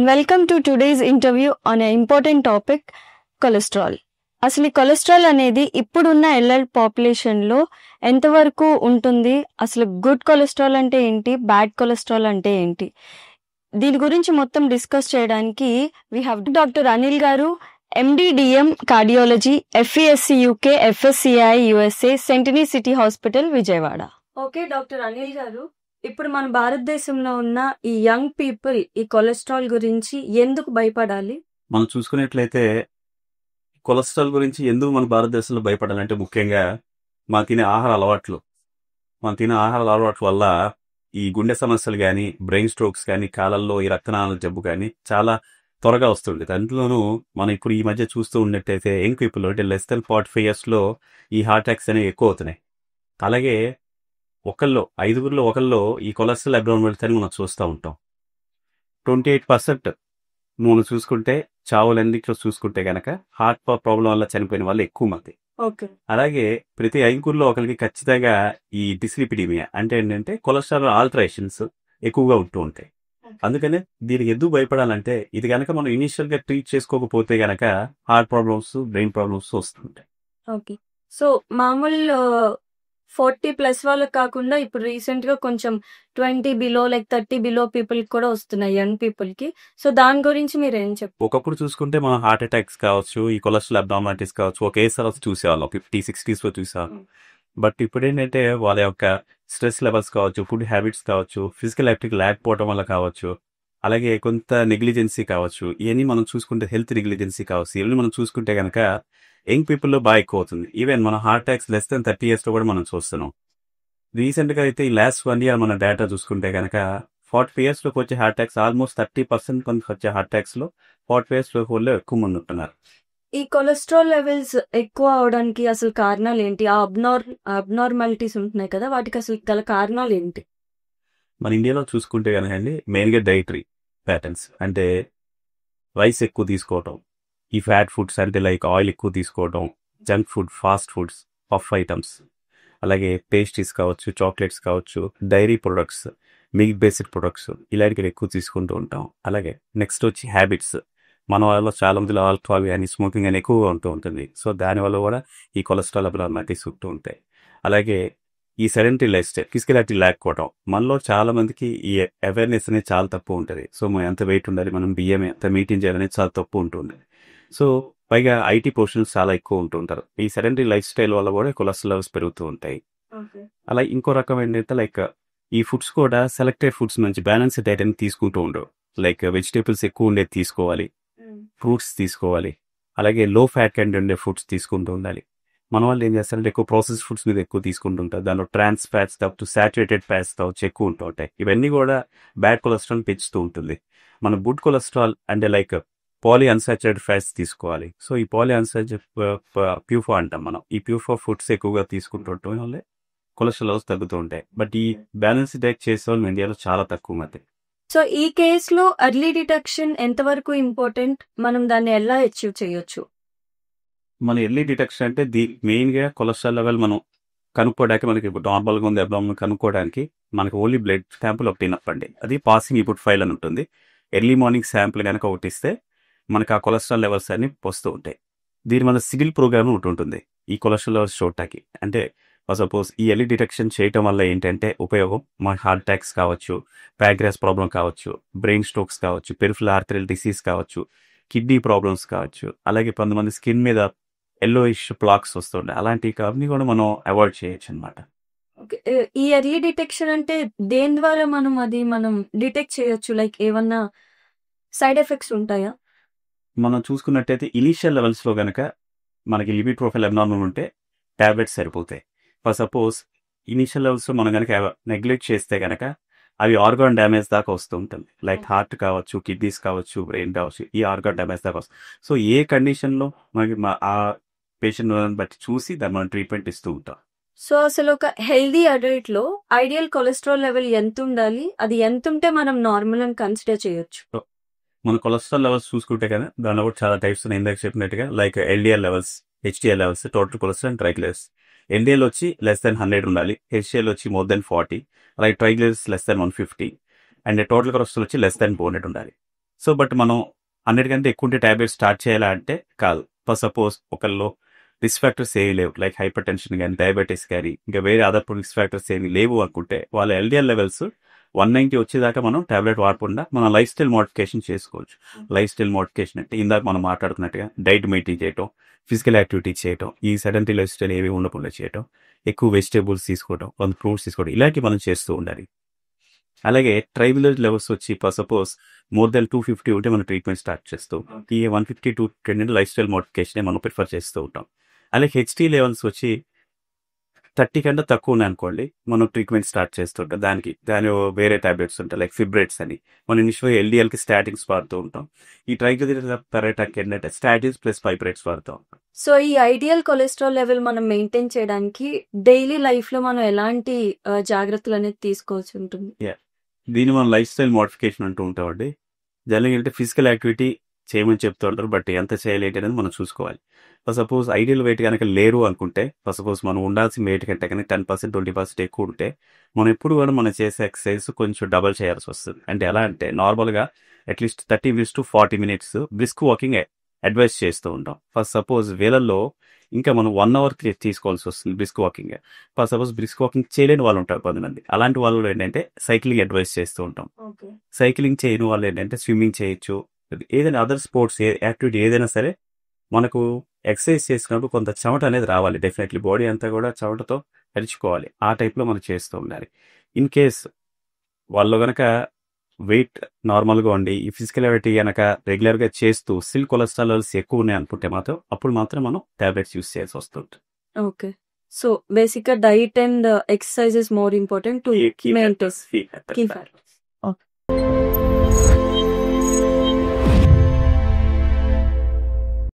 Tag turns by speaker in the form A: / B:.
A: and welcome to today's interview on an important topic, cholesterol. అసలు ఈ cholesterol అనేది ఇప్పుడున్న ఎల్ఎల్ పాపులేషన్లో ఎంతవరకు ఉంటుంది, అసలు గుడ్ కొలెస్ట్రాల్ అంటే ఏంటి, బ్యాడ్ కొలెస్ట్రాల్ అంటే ఏంటి, దీని గురించి మొత్తం డిస్కస్ చేయడానికి we have doctor Anil garu, MD DM cardiology, FESC UK, FSCI USA, Sentini city hospital, Vijayawada. Okay doctor Anil garu, ఇప్పుడు మన భారతదేశంలో ఉన్న ఈ యంగ్ పీపుల్ ఈ కొలెస్ట్రాల్ గురించి ఎందుకు భయపడాలి?
B: మనం చూసుకున్నట్లయితే కొలెస్ట్రాల్ గురించి ఎందుకు మన భారతదేశంలో భయపడాలంటే ముఖ్యంగా మనం తినే ఆహార అలవాట్లు వల్ల ఈ గుండె సమస్యలు కానీ, బ్రెయిన్ స్ట్రోక్స్ కానీ, కాలల్లో ఈ రక్తనాళాల జబ్బు కానీ చాలా త్వరగా వస్తుంది. దాంట్లోనూ మనం ఇప్పుడు ఈ మధ్య చూస్తూ ఉన్నట్టయితే యంగ్ పీపుల్ అంటే లెస్ దెన్ 45 yearsలో ఈ హార్ట్ అటాక్స్ అనేవి ఎక్కువ అవుతున్నాయి. అలాగే ఐదుగురిలో ఒకళ్ళు ఈ కొలెస్ట్రాల్ అబ్నార్మాలిటీ అని మనం చూస్తూ ఉంటాం. 28% మనం చూసుకుంటే చావులన్నింటిలో చూసుకుంటే కనుక హార్ట్ ప్రాబ్లం వల్ల చనిపోయిన వాళ్ళు ఎక్కువ మంది. అలాగే ప్రతి ఐదుగురిలో ఒకరికి ఖచ్చితంగా ఈ డిస్లిపిడీమియా అంటే ఏంటంటే కొలెస్ట్రాల్ ఆల్టరేషన్స్ ఎక్కువగా ఉంటూ ఉంటాయి. అందుకనే దీనికి ఎందుకు భయపడాలంటే ఇది కనుక మనం ఇనిషియల్ గా ట్రీట్ చేసుకోకపోతే గనక హార్ట్ ప్రాబ్లమ్స్, బ్రెయిన్ ప్రాబ్లమ్స్ వస్తుంటాయి.
A: ఓకే, సో మామూలు 40+ వాళ్ళకి కాకుండా ఇప్పుడు రీసెంట్ గా కొంచెం 20 బిలో, లైక్ 30 బిలో పీపుల్ కూడా వస్తున్నాయి, యంగ్ పీపుల్ కి. సో దాని గురించి మీరు ఏం చెప్తారు?
B: ఒకప్పుడు చూసుకుంటే మనం హార్ట్ అటాక్స్ కావచ్చు, ఈ కొలెస్ట్రాల్ అబ్నార్మాలిటీస్ కావచ్చు, ఒకేసారి చూసేవాళ్ళం 50, 60s లో చూసేవాళ్ళం. బట్ ఇప్పుడు ఏంటంటే వాళ్ళ యొక్క స్ట్రెస్ లెవెల్స్ కావచ్చు, ఫుడ్ హ్యాబిట్స్ కావచ్చు, ఫిజికల్ యాక్టివిటీ లేకపోవడం వల్ల కావచ్చు, అలాగే కొంత నెగ్లిజెన్సీ కావచ్చు, ఇవన్నీ మనం చూసుకుంటే హెల్త్ నెగ్లిజెన్సీ కావచ్చు, ఇవన్నీ మనం చూసుకుంటే కనుక యంగ్ పీపుల్లో బాగా ఎక్కువ అవుతుంది. ఈవెన్ మన heart attacks less than 30 years లో కూడా మనం చూస్తున్నాం. రీసెంట్ గా అయితే ఈ లాస్ట్ 1 year మన డేటా చూసుకుంటే కనుక 40 years లోకి వచ్చే హార్ట్ అటాక్స్ ఆల్మోస్ట్ 30% మంది వచ్చే హార్ట్ అటాక్స్ లో 40 years లోకి వాళ్ళు ఎక్కువ మంది ఉంటున్నారు.
A: ఈ కొలెస్ట్రాల్ లెవెల్స్ ఎక్కువ అవడానికి అసలు కారణాలు ఏంటి? ఆ అబ్నార్మాలిటీస్ ఉంటున్నాయి కదా, వాటికి అసలు గల కారణాలు ఏంటి?
B: మన ఇండియాలో చూసుకుంటే కనుక అండి మెయిన్ గా డైటరీ ప్యాటర్న్స్ అంటే రైస్ ఎక్కువ తీసుకోవటం, ఈ ఫ్యాట్ ఫుడ్స్ అంటే లైక్ ఆయిల్ ఎక్కువ తీసుకోవడం, junk food, fast foods, puff items, అలాగే పేస్ట్రీస్ కావచ్చు, చాక్లెట్స్ కావచ్చు, dairy products, milk based products ఇలాంటివి ఎక్కువ తీసుకుంటూ ఉంటాం. అలాగే నెక్స్ట్ వచ్చి హ్యాబిట్స్, మన వాళ్ళలో చాలా మందిలో ఆల్కహాల్ కానీ స్మోకింగ్ అని ఎక్కువగా ఉంటూ ఉంటుంది. సో దానివల్ల కూడా ఈ కొలెస్ట్రాల్ అబ్నార్మాలిటీస్ ఉంటూ ఉంటాయి. అలాగే ఈ sedentary life style, physical activity లేకపోవడం, మనలో చాలా మందికి ఈ అవేర్నెస్ అనేది చాలా తక్కువ ఉంటుంది. సో మనం ఎంత వెయిట్ ఉండాలి, మనం బియ్యం ఎంత మెయింటైన్ చేయాలనేది చాలా తక్కువ ఉంటుంది. సో పైగా ఐటీ ప్రొఫెషనల్స్ చాలా ఎక్కువ ఉంటుంటారు. ఈ సెడెంటరీ లైఫ్ స్టైల్ వల్ల కూడా కొలెస్ట్రాల్ లెవెల్స్ పెరుగుతూ ఉంటాయి. అలా ఇంకో రకం ఏంటంటే లైక్ ఈ ఫుడ్స్ కూడా సెలెక్టెడ్ ఫుడ్స్ నుంచి బ్యాలెన్స్ డైట్ అని తీసుకుంటూ ఉండవు. లైక్ వెజిటేబుల్స్ ఎక్కువ ఉండేది తీసుకోవాలి, ఫ్రూట్స్ తీసుకోవాలి, అలాగే లో ఫ్యాట్ కంటెంట్ ఉండే ఫుడ్స్ తీసుకుంటూ ఉండాలి. మన వాళ్ళు ఏం చేస్తారంటే ఎక్కువ ప్రాసెస్ ఫుడ్స్ మీద ఎక్కువ తీసుకుంటుంటారు. దానిలో ట్రాన్స్ ఫ్యాట్స్ తప్ప సాచురేటెడ్ ఫ్యాట్స్ తప్ప ఎక్కువ ఉంటూ ఉంటాయి. ఇవన్నీ కూడా బ్యాడ్ కొలెస్ట్రాల్ పెంచుతూ ఉంటుంది. మన గుడ్ కొలెస్ట్రాల్ అంటే లైక్ పాలీ అన్సాచురేటెడ్ ఫ్యాట్స్ తీసుకోవాలి. సో ఈ పాలీ అన్సాచురేటెడ్ ప్యూఫా అంటాం మనం. ఈ ప్యూఫా ఫుడ్స్ ఎక్కువగా తీసుకుంటుండటం వల్ల కొలెస్ట్రాల్ లెవెల్స్ తగ్గుతూ ఉంటాయి. బట్ ఈ బ్యాలెన్స్ డైట్ చేసే వాళ్ళు ఇండియాలో చాలా తక్కువ మంది.
A: సో ఈ కేసులో ఎర్లీ డిటెక్షన్ ఎంతవరకు ఇంపార్టెంట్, మనం దాన్ని ఎలా అచీవ్ చేయొచ్చు?
B: మన ఎర్లీ డిటెక్షన్ అంటే మెయిన్ గా కొలెస్ట్రాల్ లెవెల్ మనం కనుక్కోవడానికి, మనకి నార్మల్ గా ఉంది అబ్నార్మల్ కనుక్కోవడానికి మనకి ఓన్లీ బ్లడ్ శాంపుల్ ఒకటి ఇనప్పండి. అది పాసింగ్ ఇన్పుట్ ఫైల్ అని ఉంటుంది. ఎర్లీ మార్నింగ్ శాంపుల్ కనుక ఒకటి ఇస్తే మనకు ఆ కొలెస్ట్రాల్ లెవెల్స్ అన్ని వస్తూ ఉంటాయి. దీని మన సిగిల్ ప్రోగ్రామ్ ఒకటి ఉంటుంది ఈ కొలెస్ట్రాల్ లెవెల్స్ చూడటానికి. అంటే సపోజ్ ఈ ఎర్లీ డిటెక్షన్ చేయటం వల్ల ఏంటంటే ఉపయోగం, మన హార్ట్ అటాక్స్ కావచ్చు, ప్యాంక్రియాస్ ప్రాబ్లం కావచ్చు, బ్రెయిన్ స్ట్రోక్స్ కావచ్చు, పెరిఫెరల్ ఆర్టెరియల్ డిసీజ్ కావచ్చు, కిడ్నీ ప్రాబ్లమ్స్ కావచ్చు, అలాగే కొంతమంది స్కిన్ మీద ఎల్లోయిష్ ప్లాక్స్ వస్తుంటాయి. అలాంటివి కాబట్టి కూడా మనం అవాయిడ్ చేయొచ్చు అనమాట.
A: ఈ ఎర్లీ డిటెక్షన్ అంటే దేని ద్వారా మనం డిటెక్ట్ చేయొచ్చు? లైక్ ఏమన్నా సైడ్ ఎఫెక్ట్స్ ఉంటాయా?
B: మనం చూసుకున్నట్టయితే ఇనిషియల్ లెవెల్స్ లో కనుక మనకి లిపిడ్ ప్రొఫైల్ అబ్నార్మల్ ఉంటే టాబ్లెట్స్ సరిపోతాయి. ఫర్ సపోజ్ ఇనిషియల్ లెవెల్స్ లో మనం కనుక నెగ్లెక్ట్ చేస్తే కనుక అవి ఆర్గాన్ డ్యామేజ్ దాకా వస్తూ ఉంటుంది. లైక్ హార్ట్ కావచ్చు, కిడ్నీస్ కావచ్చు, బ్రెయిన్ కావచ్చు, ఈ ఆర్గాన్ డ్యామేజ్ దాకా వస్తుంది. సో ఏ కండిషన్ లో మనకి ఆ పేషెంట్ బట్టి చూసి దాన్ని మనం ట్రీట్మెంట్ ఇస్తూ ఉంటాం.
A: సో అసలు ఒక హెల్దీ అడల్ట్ లో ఐడియల్ కొలెస్ట్రాల్ లెవెల్ ఎంత ఉండాలి, అది ఎంత ఉంటే మనం నార్మల్ అని కన్సిడర్ చేయొచ్చు?
B: మన కొలెస్ట్రాల్ లెవెల్స్ చూసుకుంటే కదా దానిలో కూడా చాలా టైప్స్ ఉన్నాయి. ఇందాక చెప్పినట్టుగా like LDL levels, HDL levels, total cholesterol and triglycerides. LDL వచ్చి లెస్ దెన్ 100 ఉండాలి, హెచ్డిఎల్ వచ్చి మోర్ దెన్ 40, అలాగే triglycerides less than 150, and total cholesterol వచ్చి లెస్ దెన్ 400 ఉండాలి. సో బట్ మనం అన్నిటికంటే ఎక్కువ ఉంటే టాబ్లెట్స్ స్టార్ట్ చేయాలా అంటే కాదు. ఫర్ సపోజ్ ఒకళ్ళు రిస్క్ ఫ్యాక్టర్స్ ఏవి లేవు, లైక్ హైపర్ టెన్షన్ కానీ డయాబెటీస్ కానీ ఇంకా వేరే అదర్ రిస్క్ ఫ్యాక్టర్స్ ఏమి లేవు అనుకుంటే వాళ్ళ ఎల్డిఎల్ లెవెల్స్ 190 వచ్చేదాకా మనం టాబ్లెట్ వాడకుండా మన లైఫ్ స్టైల్ మోడిఫికేషన్ చేసుకోవచ్చు. లైఫ్ స్టైల్ మోడిఫికేషన్ అంటే ఇందాక మనం మాట్లాడుకున్నట్టుగా డైట్ మెయింటైన్ చేయటం, ఫిజికల్ యాక్టివిటీ చేయటం, ఈ సెడెంటరీ లైఫ్ స్టైల్ ఏవి ఉండకుండా చేయటం, ఎక్కువ వెజిటేబుల్స్ తీసుకోవడం, కొంత ఫ్రూట్స్ తీసుకోవడం, ఇలాంటివి మనం చేస్తూ ఉండాలి. అలాగే ట్రైబులర్ లెవెల్స్ వచ్చి ఫర్ సపోజ్ మోర్ దెన్ 250 ఉంటే మనం ట్రీట్మెంట్ స్టార్ట్ చేస్తూ ఉంటాం. ఈ 150 to 210 లైఫ్ స్టైల్ మోడిఫికేషన్ మనం ప్రిఫర్ చేస్తూ ఉంటాం. అలాగే హెచ్టీ లెవెల్స్ వచ్చి 30 కంటే తక్కువ ఉన్నాయి అనుకోండి, మనం ట్రీట్మెంట్ స్టార్ట్ చేస్తుంటాం. దాని వేరే టాబ్లెట్స్ ఉంటాయి, లైక్ ఫిబ్రేట్స్ అని. మనం ఇనిషియల్గా ఎల్డిఎల్కి స్టాటిన్స్ వాడుతూ ఉంటాం. ఈ ట్రైగ్లిజరైడ్స్ ఏంటంటే స్టాటిన్స్ ప్లస్ ఫైబ్రేట్స్ వాడుతూ ఉంటాం.
A: సో ఈ ఐడియల్ కొలెస్ట్రాల్ లెవెల్ మనం మెయింటైన్ చేయడానికి డైలీ లైఫ్ లో మనం ఎలాంటి జాగ్రత్తలు అనేది తీసుకోవాల్సి ఉంటుంది?
B: దీన్ని మనం లైఫ్ స్టైల్ మోడిఫికేషన్ అంటూ ఉంటామండి. జనరల్గా అంటే ఫిజికల్ యాక్టివిటీ చేయమని చెప్తూ ఉంటారు, బట్ ఎంత చేయాలి ఏంటి అనేది మనం చూసుకోవాలి. ఫర్ సపోజ్ ఐడియల్ వెయిట్ కనుక లేరు అనుకుంటే, ఫర్ సపోజ్ మనం ఉండాల్సిన వెయిట్ కంటే కానీ 10% 20% ఎక్కువ ఉంటే, మనం ఎప్పుడు కూడా మనం చేసే ఎక్సర్సైజ్ కొంచెం డబల్ చేయాల్సి వస్తుంది. అంటే ఎలా అంటే నార్మల్గా at least 30 minutes to 40 minutes brisk walking advice చేస్తూ ఉంటాం. ఫర్ సపోజ్ వేలల్లో ఇంకా మనం 1 hour తీసుకోవాల్సి వస్తుంది brisk walking. For suppose brisk walking చేయలేని వాళ్ళు ఉంటారు కొంతమంది. అలాంటి వాళ్ళు ఏంటంటే సైక్లింగ్ అడ్వైస్ చేస్తూ ఉంటాం. సైక్లింగ్ చేయని వాళ్ళు ఏంటంటే స్విమ్మింగ్ చేయొచ్చు, ఏదైనా అదర్ స్పోర్ట్స్ యాక్టివిటీ ఏదైనా సరే మనకు ఎక్సర్సైజ్ చేసినప్పుడు కొంత చెమట అనేది రావాలి. డెఫినెట్లీ బాడీ అంతా కూడా చెమటతో తడుచుకోవాలి. ఆ టైప్లో మనం చేస్తూ ఉండాలి. ఇన్ కేస్ వాళ్ళు కనుక వెయిట్ నార్మల్గా ఉండి ఈ ఫిజికల్ యాక్టివిటీ కనుక రెగ్యులర్గా చేస్తూ స్టిల్ కొలెస్ట్రాల్ లెవెల్స్ ఎక్కువ ఉన్నాయి అనుకుంటే మాత్రం అప్పుడు మాత్రం మనం టాబ్లెట్స్ యూస్ చేయాల్సి వస్తుంది.
A: ఓకే. సో బేసిక్ గా diet and exercise is more important to maintain.
B: Key factor.
A: Okay.